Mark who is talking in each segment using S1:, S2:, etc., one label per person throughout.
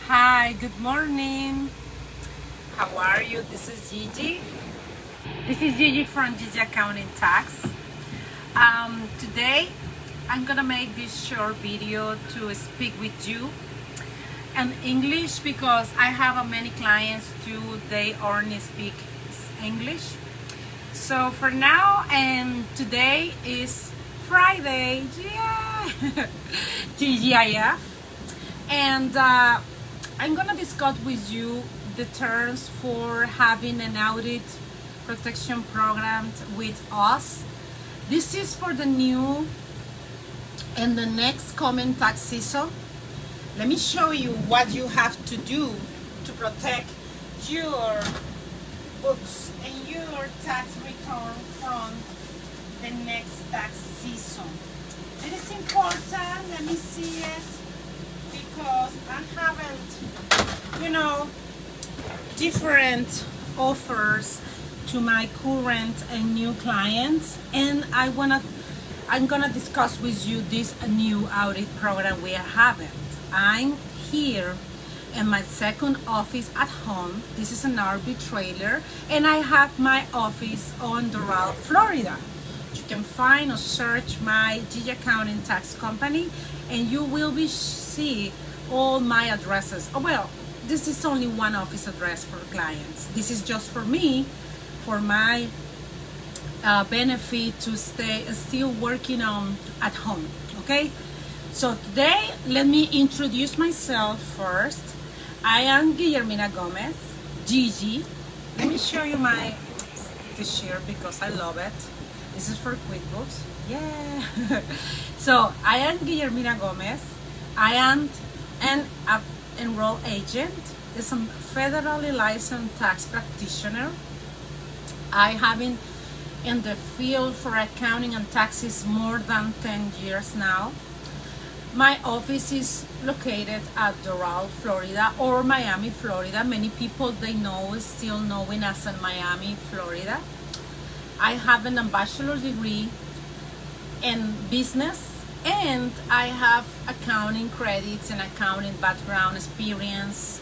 S1: Hi, good morning. How are you? This is Gigi. This is Gigi from Gigi Accounting Tax. Today, I'm gonna make this short video to speak with you in English because I have many clients too. They only speak English. So for now, and today is Friday. Yeah, TGIF, and I'm gonna discuss with you the terms for having an audit protection program with us. This is for the new and the next coming tax season. Let me show you what you have to do to protect your books and your tax return from the next tax season. It is important, let me see it, because I haven't, different offers to my current and new clients, and I'm gonna discuss with you this new audit program we are having. I'm here in my second office at home. This is an RV trailer, and I have my office on Doral, Florida. You can find or search my Gigi Accounting Tax Company, and you will see all my addresses. Oh, well, this is only one office address for clients. This is just for me, for my benefit to stay still working on at home. Okay, so today let me introduce myself first. I am Guillermina Gomez, Gigi. Let me show you my t-shirt because I love it. This is for QuickBooks. Yeah. So I am Guillermina Gomez. I am an enrolled agent. Is a federally licensed tax practitioner. I have been in the field for accounting and taxes more than 10 years now. My office is located at Doral, Florida, or Miami, Florida. Many people still knowing as in Miami, Florida. I have a bachelor's degree in business, and I have accounting credits and accounting background experience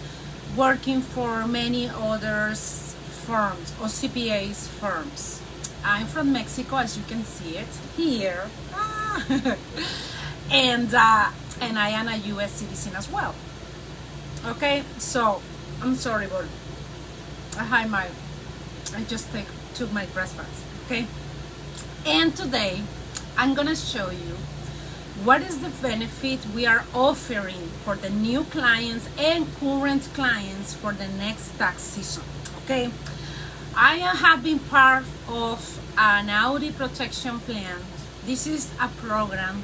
S1: working for many others firms or CPAs firms. I'm from Mexico, as you can see it here. And I am a U.S. citizen as well. Okay, so I'm sorry, but I just took my breakfast. Okay, and today I'm gonna show you what is the benefit we are offering for the new clients and current clients for the next tax season. Okay, I have been part of an audit protection plan. This is a program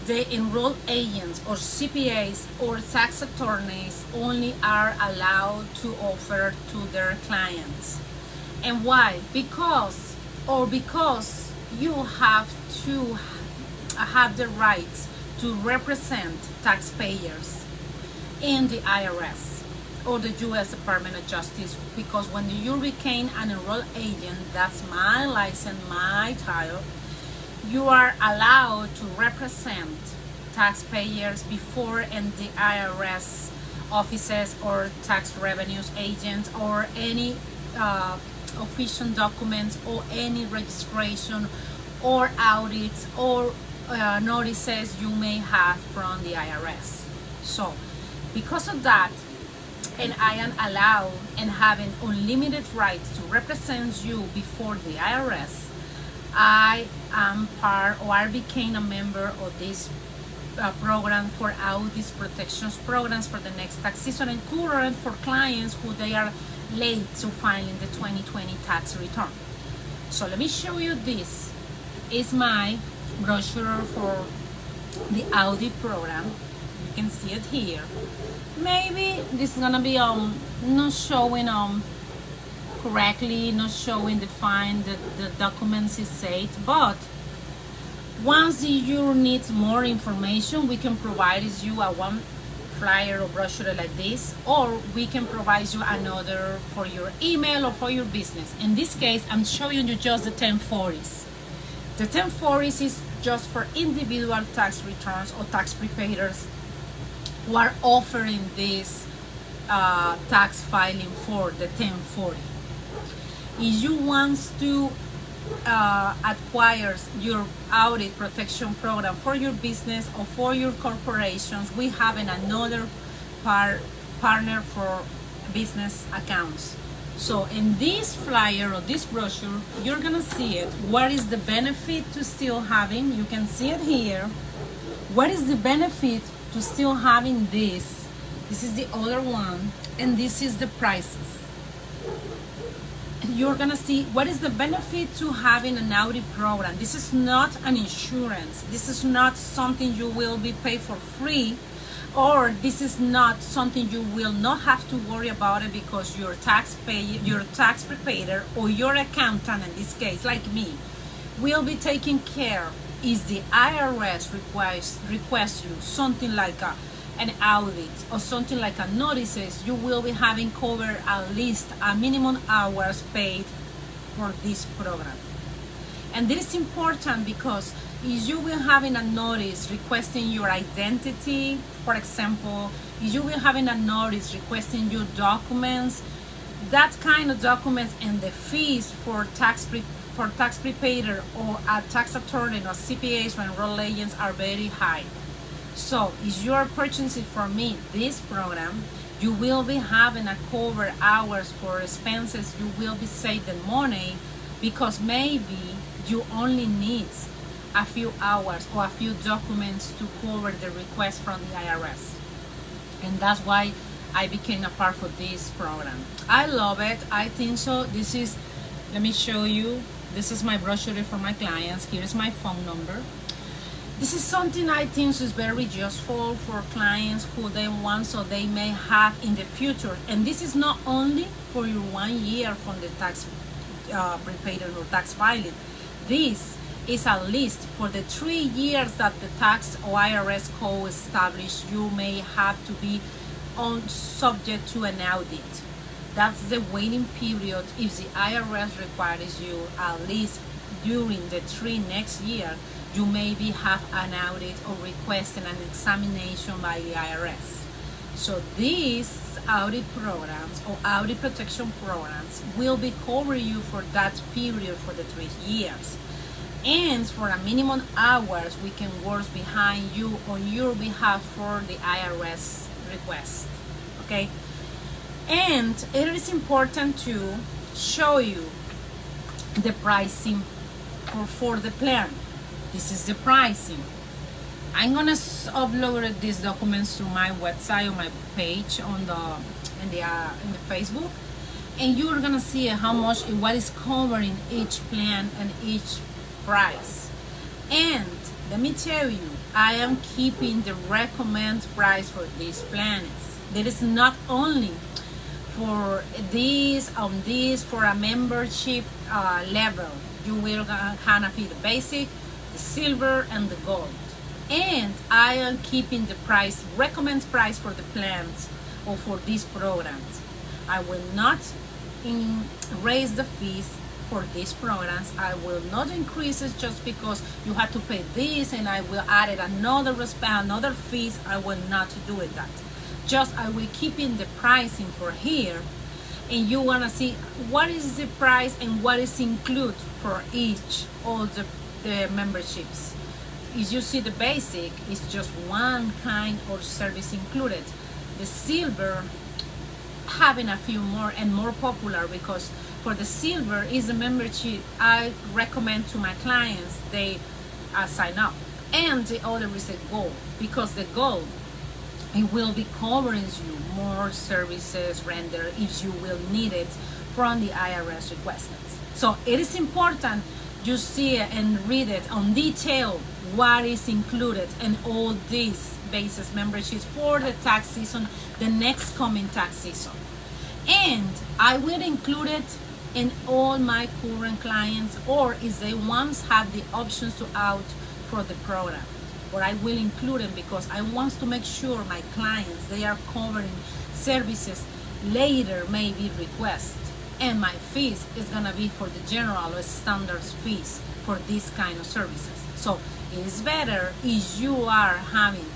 S1: the enrolled agents or CPAs or tax attorneys only are allowed to offer to their clients. And why? Because you have to have the rights to represent taxpayers in the IRS or the U.S. Department of Justice, because when you become an enrolled agent, that's my license, my title, you are allowed to represent taxpayers before in the IRS offices or tax revenues agents or any official documents or any registration or audits or notices you may have from the IRS. So because of that, and I am allowed and having unlimited rights to represent you before the IRS, I am part, or I became a member of this program for audit protections programs for the next tax season and current for clients who they are late to filing the 2020 tax return. So let me show you this. Is my brochure for the audit program. You can see it here. Maybe this is gonna be not showing correctly, not showing defined the documents is said, but once you need more information, we can provide you a one flyer or brochure like this, or we can provide you another for your email or for your business. In this case, I'm showing you just the 1040s. The 1040s is just for individual tax returns or tax preparers who are offering this tax filing for the 1040. If you want to acquire your audit protection program for your business or for your corporations, we have another partner for business accounts. So in this flyer or this brochure, you're gonna see it. What is the benefit to still having? You can see it here. What is the benefit to still having this? This is the other one, and this is the prices. You're gonna see what is the benefit to having an audit program. This is not an insurance. This is not something you will be paid for free, or this is not something you will not have to worry about it because your tax preparer or your accountant, in this case like me, will be taking care. Is the IRS requests you something like an audit or something like a notices, you will be having covered at least a minimum hours paid for this program. And this is important because if you will having a notice requesting your identity, for example, if you will having a notice requesting your documents, that kind of documents and the fees for tax preparer or a tax attorney or CPAs or enrolled agents are very high. So if you are purchasing from me this program, you will be having a cover hours for expenses. You will be saving money because maybe you only need a few hours or a few documents to cover the request from the IRS. And that's why I became a part of this program. I love it. I think so. This is, let me show you. This is my brochure for my clients. Here is my phone number. This is something I think is very useful for clients who they want, so they may have in the future. And this is not only for your 1 year from the tax preparer or tax filing. This is at least for the 3 years that the tax or IRS code established. You may have to be subject to an audit. That's the waiting period if the IRS requires you at least during the 3 next year. You maybe have an audit or requesting an examination by the IRS. So these audit programs or audit protection programs will be covering you for that period for the 3 years. And for a minimum hours, we can work behind you on your behalf for the IRS request. Okay? And it is important to show you the pricing for the plan. This is the pricing. I'm gonna upload these documents to my website or my page on in the Facebook, and you're gonna see how much what is covering each plan and each price. And let me tell you, I am keeping the recommended price for these plans. There is not only for this for a membership level. You will gonna be the basic, the silver, and the gold. And I am keeping the price, recommended price for the plans or for these programs. I will not raise the fees for these programs. I will not increase it just because you have to pay this and I will add it another fees. I will not do it that. Just I will keep in the pricing for here, and you want to see what is the price and what is included for each of the memberships. If you see the basic, it's just one kind of service included. The silver having a few more and more popular, because for the silver is the membership I recommend to my clients they sign up. And the other is the gold, because the gold, it will be covering you more services rendered if you will need it from the IRS requested. So it is important you see it and read it on detail what is included in all these basis memberships for the tax season, the next coming tax season. And I will include it in all my current clients, or if they once have the options to opt for the program. But I will include them because I want to make sure my clients, they are covering services later maybe request. And my fees is gonna be for the general or standard fees for this kind of services. So it is better if you are having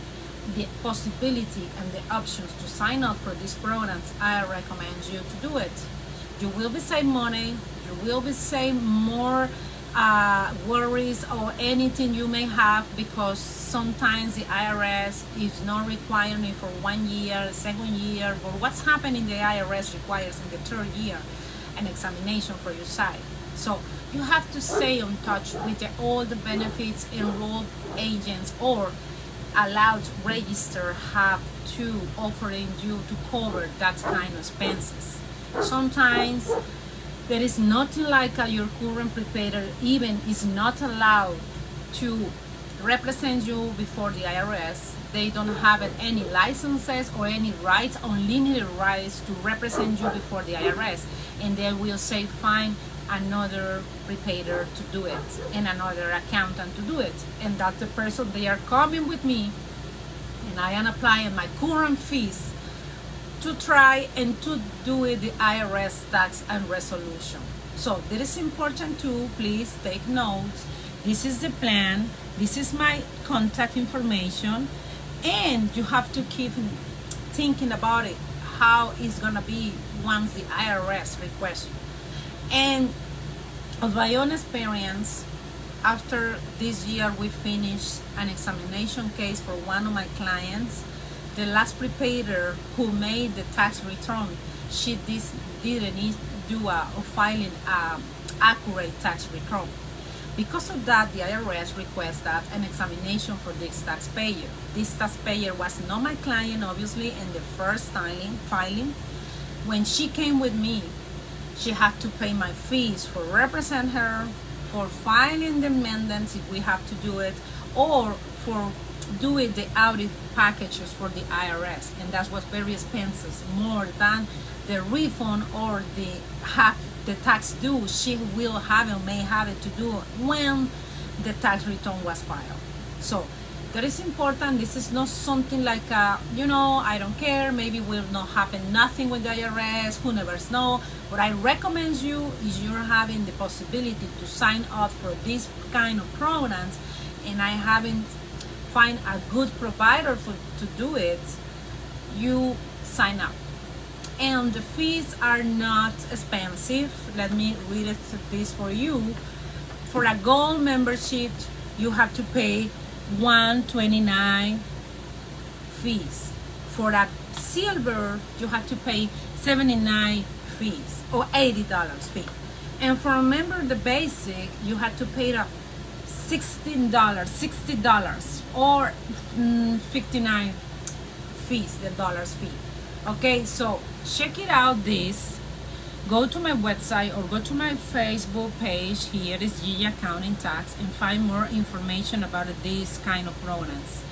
S1: the possibility and the options to sign up for these programs, I recommend you to do it. You will be saving money, you will be saving more worries or anything you may have, because sometimes the IRS is not requiring it for 1 year, second year, but what's happening the IRS requires in the third year an examination for your side. So you have to stay on touch with all the benefits enrolled agents or allowed to register have to offering you to cover that kind of expenses. Sometimes there is nothing like your current preparer even is not allowed to represent you before the IRS. They don't have any licenses or any rights, unlimited rights to represent you before the IRS, and they will say find another preparer to do it and another accountant to do it, and that's the person they are coming with me, and I am applying my current fees to try and to do it the IRS tax and resolution. So this is important too. Please take notes. This is the plan. This is my contact information, and you have to keep thinking about it, how it's gonna be once the IRS requests you. And of my own experience, after this year we finished an examination case for one of my clients. The last preparer who made the tax return, she didn't do filing accurate tax return. Because of that, the IRS requested an examination for this taxpayer. This taxpayer was not my client, obviously, in the first filing. When she came with me, she had to pay my fees for represent her, for filing the amendments if we have to do it, or for doing the audit packages for the IRS, and that was very expensive, more than the refund or the tax due she will have or may have it to do when the tax return was filed. So that is important. This is not something like I don't care, maybe will not happen nothing with the IRS, who never know. What I recommend you is you're having the possibility to sign up for these kind of programs, and I haven't find a good provider to do it, you sign up. And the fees are not expensive. Let me read this for you. For a gold membership, you have to pay $129 fees. For a silver, you have to pay $79 fees or $80 fee. And for a member the basic, you have to pay $60 or 59 fees, the dollars fee. Okay, so check it out. This, go to my website or go to my Facebook page. Here is Gigi Accounting Tax, and find more information about these kind of programs.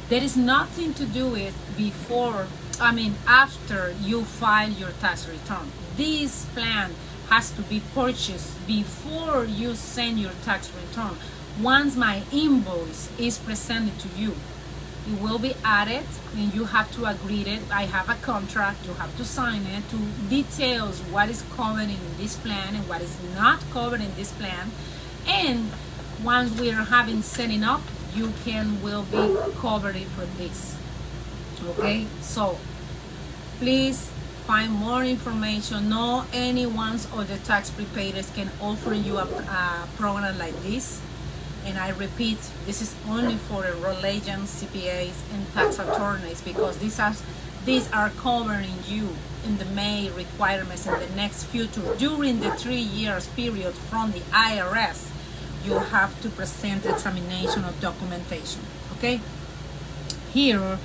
S1: There is nothing to do with after you file your tax return. This plan has to be purchased before you send your tax return. Once my invoice is presented to you, it will be added, and you have to agree it. I have a contract, you have to sign it to details what is covered in this plan and what is not covered in this plan. And once we are having setting up, you will be covered for this. Okay, so please find more information. No anyone of the tax preparers can offer you a program like this. And I repeat, this is only for enrolled agents, CPAs, and tax attorneys, because these are covering you in the May requirements in the next future. During the 3 years period from the IRS, you have to present examination of documentation. Okay? Here,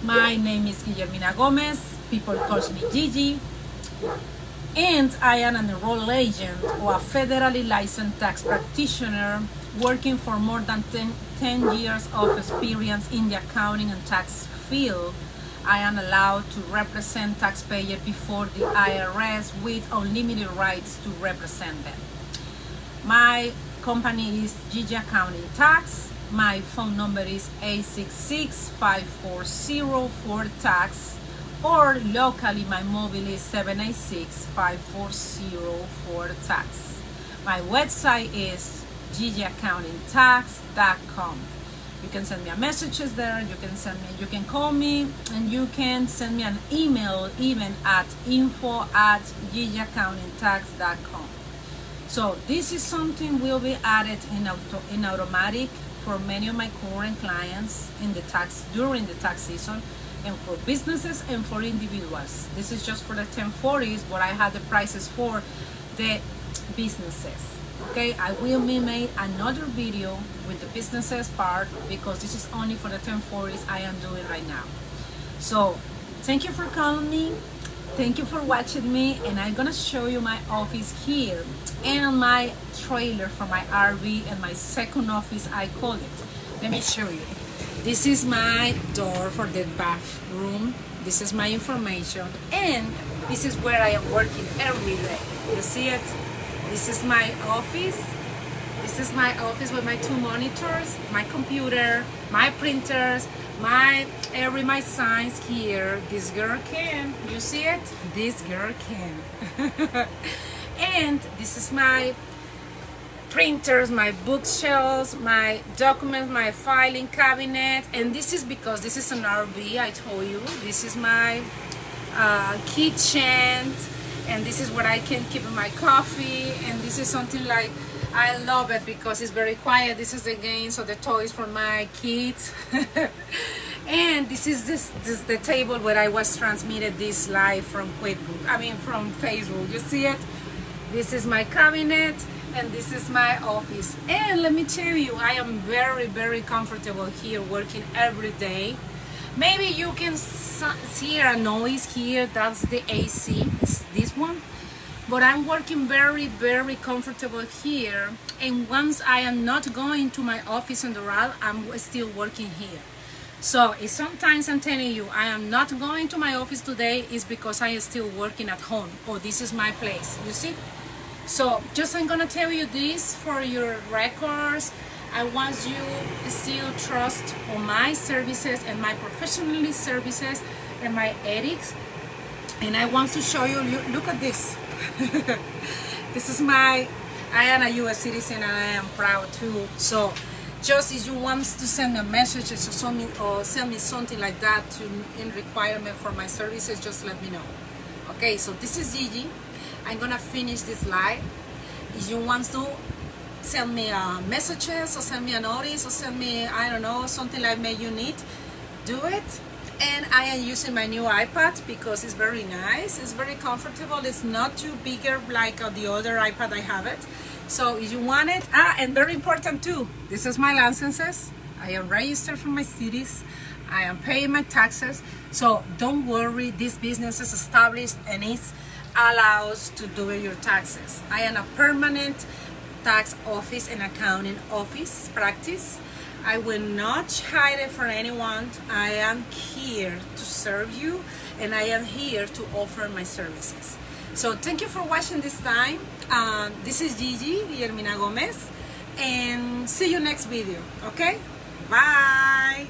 S1: my name is Guillermina Gomez. People call me Gigi. And I am an enrolled agent or a federally licensed tax practitioner working for more than 10 years of experience in the accounting and tax field. I am allowed to represent taxpayers before the IRS with unlimited rights to represent them. My company is Gigi Accounting Tax. My phone number is 866-540-4TAX. Or locally, my mobile is 786-540-4TAX. My website is gigiaccountingtax.com. You can send me a messages there. You can call me, and you can send me an email even at info@gigiaccountingtax.com. So this is something will be added in automatic for many of my current clients during the tax season, and for businesses and for individuals. This is just for the 1040s, but I have the prices for the businesses. Okay, I will be made another video with the businesses part, because this is only for the 1040s I am doing right now. So thank you for calling me, thank you for watching me, and I'm gonna show you my office here and my trailer for my RV and my second office, I call it. Let me show you. This is my door for the bathroom. This is my information, and this is where I am working every day. You see it? This is my office. This is my office with my 2 monitors, my computer, my printers, my signs here. This girl can. You see it? This girl can. And this is my printers, my bookshelves, my documents, my filing cabinet. And this is because this is an RV, I told you. This is my kitchen. And this is where I can keep my coffee, and this is something like, I love it because it's very quiet. This is the games or the toys for my kids. And this is the table where I was transmitted this live from from Facebook. You see it? This is my cabinet, and this is my office. And let me tell you, I am very, very comfortable here working every day. Maybe you can hear a noise here. That's the AC, it's this one. But I'm working very, very comfortable here. And once I am not going to my office on the road, I'm still working here. So if sometimes I'm telling you I am not going to my office today, is because I am still working at home. Oh, this is my place, you see? So just I'm gonna tell you this for your records. I want you to still trust on my services and my professional services and my ethics. And I want to show you, look at this. This is I am a US citizen, and I am proud too. So just if you want to send me a message or send me something like that in requirement for my services, just let me know. Okay, so this is Gigi. I'm gonna finish this live. If you want to send me messages or send me a notice or send me, I don't know, something like maybe you need, do it. And I am using my new iPad because it's very nice, it's very comfortable, it's not too bigger like the other iPad I have it. So if you want it, and very important too, this is my licenses. I am registered for my cities, I am paying my taxes. So don't worry, this business is established and it's allows to do your taxes. I am a permanent tax office and accounting office practice. I will not hide it for anyone. I am here to serve you, and I am here to offer my services. So thank you for watching this time. This is Gigi Guillermina Gomez, and see you next video. Okay, bye.